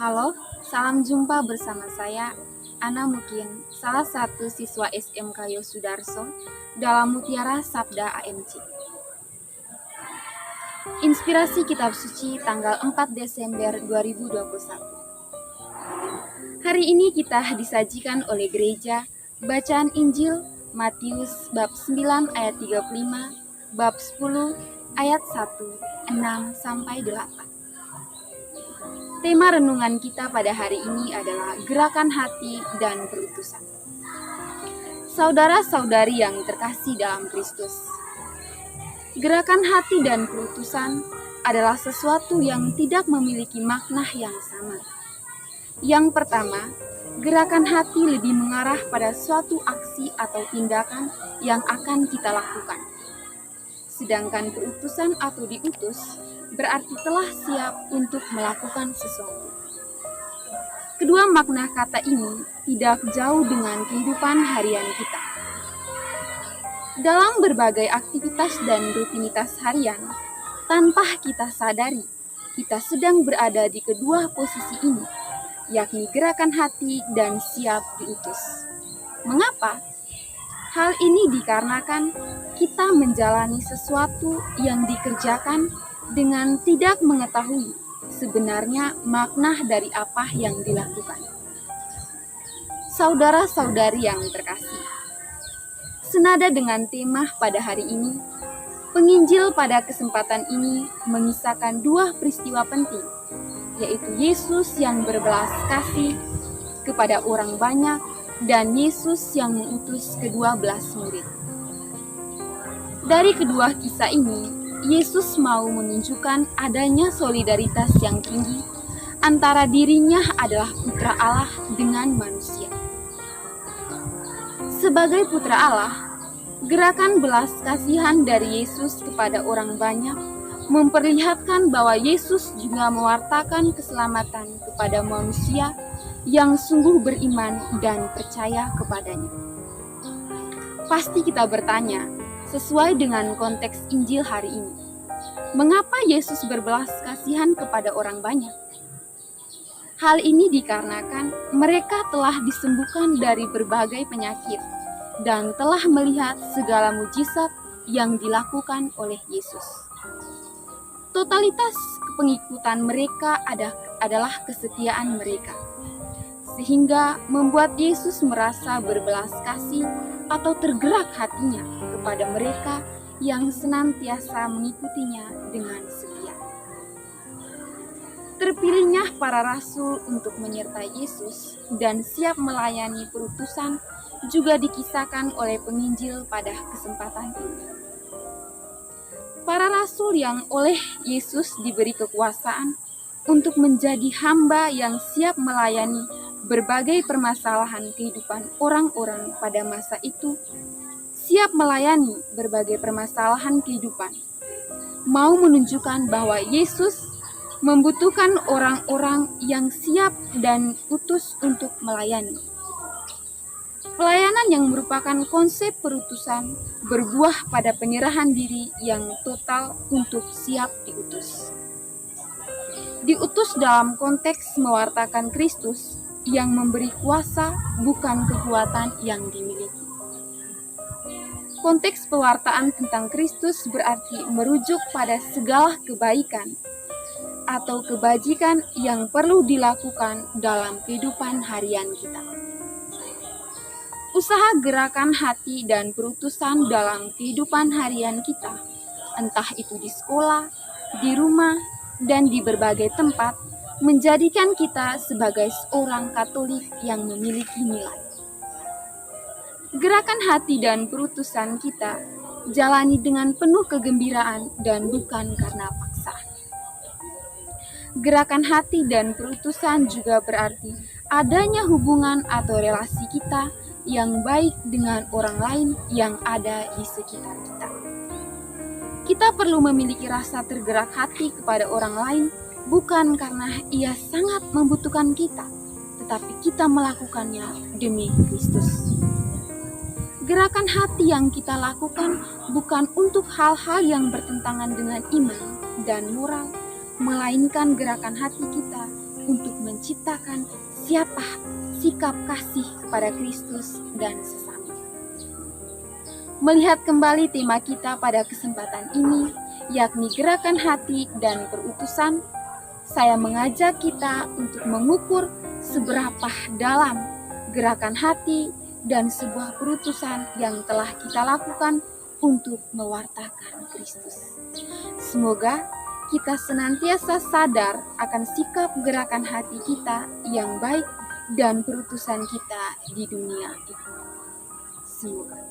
Halo, salam jumpa bersama saya, Ana Mukin, salah satu siswa SMK Yosudarso dalam Mutiara Sabda AMC. Inspirasi Kitab Suci tanggal 4 Desember 2021. Hari ini kita disajikan oleh gereja bacaan Injil Matius bab 9 ayat 35, bab 10 ayat 1, 6 sampai 8. Tema renungan kita pada hari ini adalah gerakan hati dan perutusan. Saudara-saudari yang terkasih dalam Kristus, gerakan hati dan perutusan adalah sesuatu yang tidak memiliki makna yang sama. Yang pertama, gerakan hati lebih mengarah pada suatu aksi atau tindakan yang akan kita lakukan. Sedangkan perutusan atau diutus berarti telah siap untuk melakukan sesuatu. Kedua makna kata ini tidak jauh dengan kehidupan harian kita. Dalam berbagai aktivitas dan rutinitas harian, tanpa kita sadari, kita sedang berada di kedua posisi ini, yakni gerakan hati dan siap diutus. Mengapa? Hal ini dikarenakan kita menjalani sesuatu yang dikerjakan dengan tidak mengetahui sebenarnya makna dari apa yang dilakukan. Saudara-saudari yang terkasih, senada dengan tema pada hari ini, penginjil pada kesempatan ini mengisahkan dua peristiwa penting, yaitu Yesus yang berbelas kasih kepada orang banyak dan Yesus yang mengutus ke-12 murid. Dari kedua kisah ini, Yesus mau menunjukkan adanya solidaritas yang tinggi antara dirinya adalah putra Allah dengan manusia. Sebagai putra Allah, gerakan belas kasihan dari Yesus kepada orang banyak memperlihatkan bahwa Yesus juga mewartakan keselamatan kepada manusia yang sungguh beriman dan percaya kepadanya. Pasti kita bertanya, sesuai dengan konteks Injil hari ini, mengapa Yesus berbelas kasihan kepada orang banyak? Hal ini dikarenakan mereka telah disembuhkan dari berbagai penyakit dan telah melihat segala mujizat yang dilakukan oleh Yesus. Totalitas pengikutan mereka adalah kesetiaan mereka, sehingga membuat Yesus merasa berbelas kasih atau tergerak hatinya kepada mereka yang senantiasa mengikutinya dengan setia. Terpilihnya para rasul untuk menyertai Yesus dan siap melayani perutusan juga dikisahkan oleh penginjil pada kesempatan ini. Para rasul yang oleh Yesus diberi kekuasaan untuk menjadi hamba yang siap melayani berbagai permasalahan kehidupan orang-orang pada masa itu, siap melayani berbagai permasalahan kehidupan, mau menunjukkan bahwa Yesus membutuhkan orang-orang yang siap dan utus untuk melayani. Pelayanan yang merupakan konsep perutusan berbuah pada penyerahan diri yang total untuk siap diutus. Diutus dalam konteks mewartakan Kristus yang memberi kuasa, bukan kekuatan yang dimiliki. Konteks pewartaan tentang Kristus berarti merujuk pada segala kebaikan atau kebajikan yang perlu dilakukan dalam kehidupan harian kita. Usaha gerakan hati dan perutusan dalam kehidupan harian kita, entah itu di sekolah, di rumah, dan di berbagai tempat, menjadikan kita sebagai seorang Katolik yang memiliki nilai. Gerakan hati dan perutusan kita jalani dengan penuh kegembiraan dan bukan karena paksaan. Gerakan hati dan perutusan juga berarti adanya hubungan atau relasi kita yang baik dengan orang lain yang ada di sekitar kita. Kita perlu memiliki rasa tergerak hati kepada orang lain bukan karena ia sangat membutuhkan kita, tetapi kita melakukannya demi Kristus. Gerakan hati yang kita lakukan bukan untuk hal-hal yang bertentangan dengan iman dan moral, melainkan gerakan hati kita untuk menciptakan siapa sikap kasih kepada Kristus dan sesama. Melihat kembali tema kita pada kesempatan ini, yakni gerakan hati dan perutusan, saya mengajak kita untuk mengukur seberapa dalam gerakan hati dan sebuah perutusan yang telah kita lakukan untuk mewartakan Kristus. Semoga kita senantiasa sadar akan sikap gerakan hati kita yang baik dan perutusan kita di dunia ini. Semoga.